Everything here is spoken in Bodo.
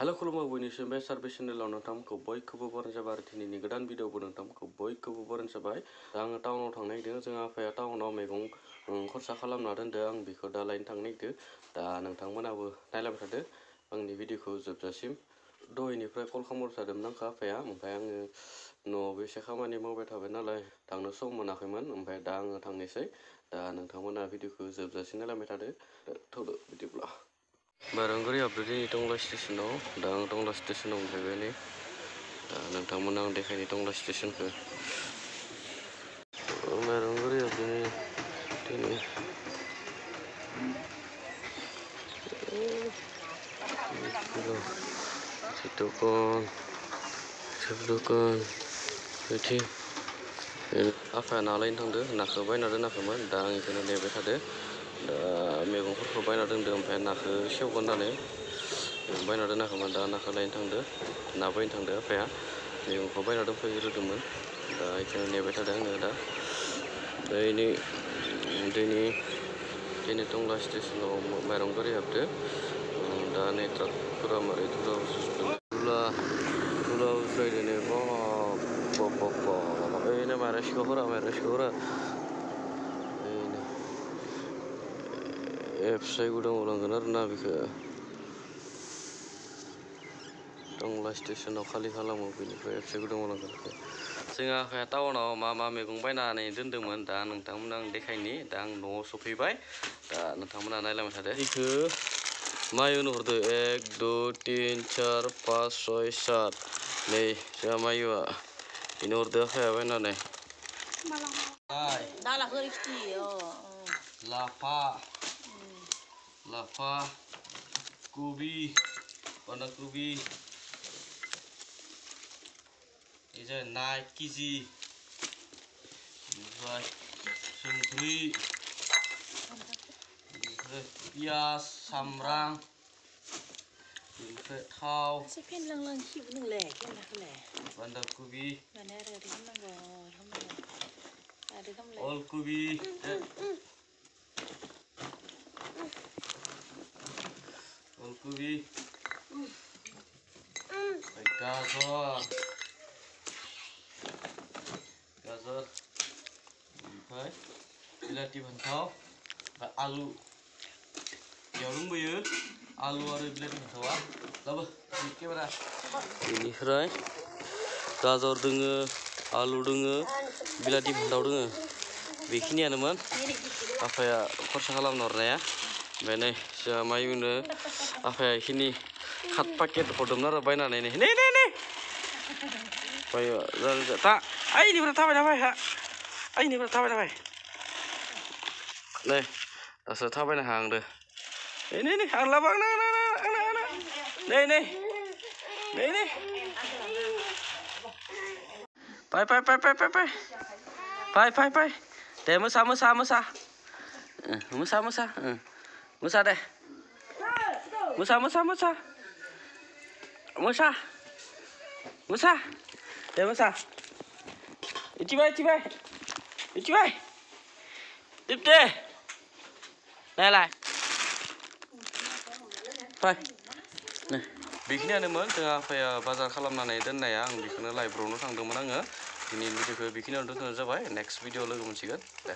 Halo खुलुमबाय बयनिसिमबो सार्भिस चेनेलाव नोंथांमोनखौ बयखौबो बरायनाय जाबाय आरो दिनैनि गोदान भिडिअबो नोंथांमोनखौ बयखौबो बरायनाय जाबाय। आङो टाउनाव थांनो नागिरदों। जोंहा आफाया टाउनाव मैगं खरसा खालामना दोनदों। आं बेखौ दा लायनो थांनो नागिरदों। दा नोंथांमोनाबो नायलांबाय थादो आंनि भिडिअखौ जोबजासिम। दहायनिफ्राय कल खालामहरबाय थादोंमोन आंखौ आफाया, ओमफ्राय आङो न'आवबो एसे खामानि मावबाय थाबाय नालाय थांनो सम मोनाखैमोन। ओमफ्राय दा आङो थांनोसै। दा नोंथांमोना भिडिअखौ जोबजासिम नायलांबाय थादो। थौदो बिदिब्ला। बारंगारि हाबदों टंला स्टेशनाव। दा आं टंला स्टेशनाव मोनफैबाय नै। दा नोंथांमोना आं देखायनि टंला स्टेशनखौ। बारंगारि हाबदों दिनै। दखान बिदि आफाया ना लायनो थांदों। नाखौ बायना दोनाखैमोन। दा आं बेखौनो नेबाय थादो। दा मैगंफोरखौ बायना दोनदों, ओमफ्राय नाखौ सेवगोन होननानै बायना दोनाखैमोन। दा नाखौ लायनो थांदों, ना बायनो थांदों आफाया। मैगंखौ बायना दोनफैग्रोदोंमोन। दा बेखौनो नेबाय थादों आङो। दा दिनै टंला स्टेशनाव माइरं गारि हाबदो। दा नै ट्राकफोरा मारै धुला उज्रायदों ओइनो माइरं सिखावफोरा एफसाय गुदुं लांगोन आरो ना बेखौ टंला स्टेशनाव खालि खालामो, बेनिफ्राय एफसाय गुदुं लांगोन। जोंहा आफाया टाउनाव मा मैगं बायनानै दोनदोंमोन। दा नोंथांमोना आं देखायनि। दा आं न'आव सफैबाय। दा नोंथांमोना नायलांबाय थादो। बेखौ मायुनो हरदो 1 2 3 4 5 6 7 नै जोंहा मायुआ बेनो हरदो आफाया बायनानै। लाफा कबि बान्दा कबि इजा ना 1 केजि, ओमफ्राय संख्रि, ओमफ्राय पियास सामब्राम, ओमफ्राय थाव, बान्दा कबि, अलकबि, गाजर, ओमफ्राय बिलाथि फान्थाव, ओमफ्राय आलु। बेयाव दंबोयो आलु आरो बिलाथि फान्थावा। लाबो केमेरा। बेनिफ्राय गाजर दोङो, आलु दोङो, बिलाथि फान्थाव दोङो। बेखिनियानोमोन आफाया खरसा खालामनो हरनाया। ओमफ्राय नै जोंहा मायुनो आफाया बेखिनि 7 पाकेट हरदोंमोन आरो बायनानै। नै बायो दा आइनिफ्राय थाबायना फै। आइनिफ्राय थाबायना फै। नै दासो थाबायनो हांदो। नै आं लाबो आंनो नै फाय दे मोसा दे मोसा दे मोसा इथिबाय दे नायलाय फाय। बेखिनियानोमोन जोंहा आफाया बाजार खालामनानै दोननाया। आं बेखौनो लाइब्र'नो थांदोंमोन आङो। दिनैनि भिडिअखौ बेखिनियावनो दोनथ'नाय जाबाय। नेक्स्ट भिडिअ लोगो मोनसिगोन दे।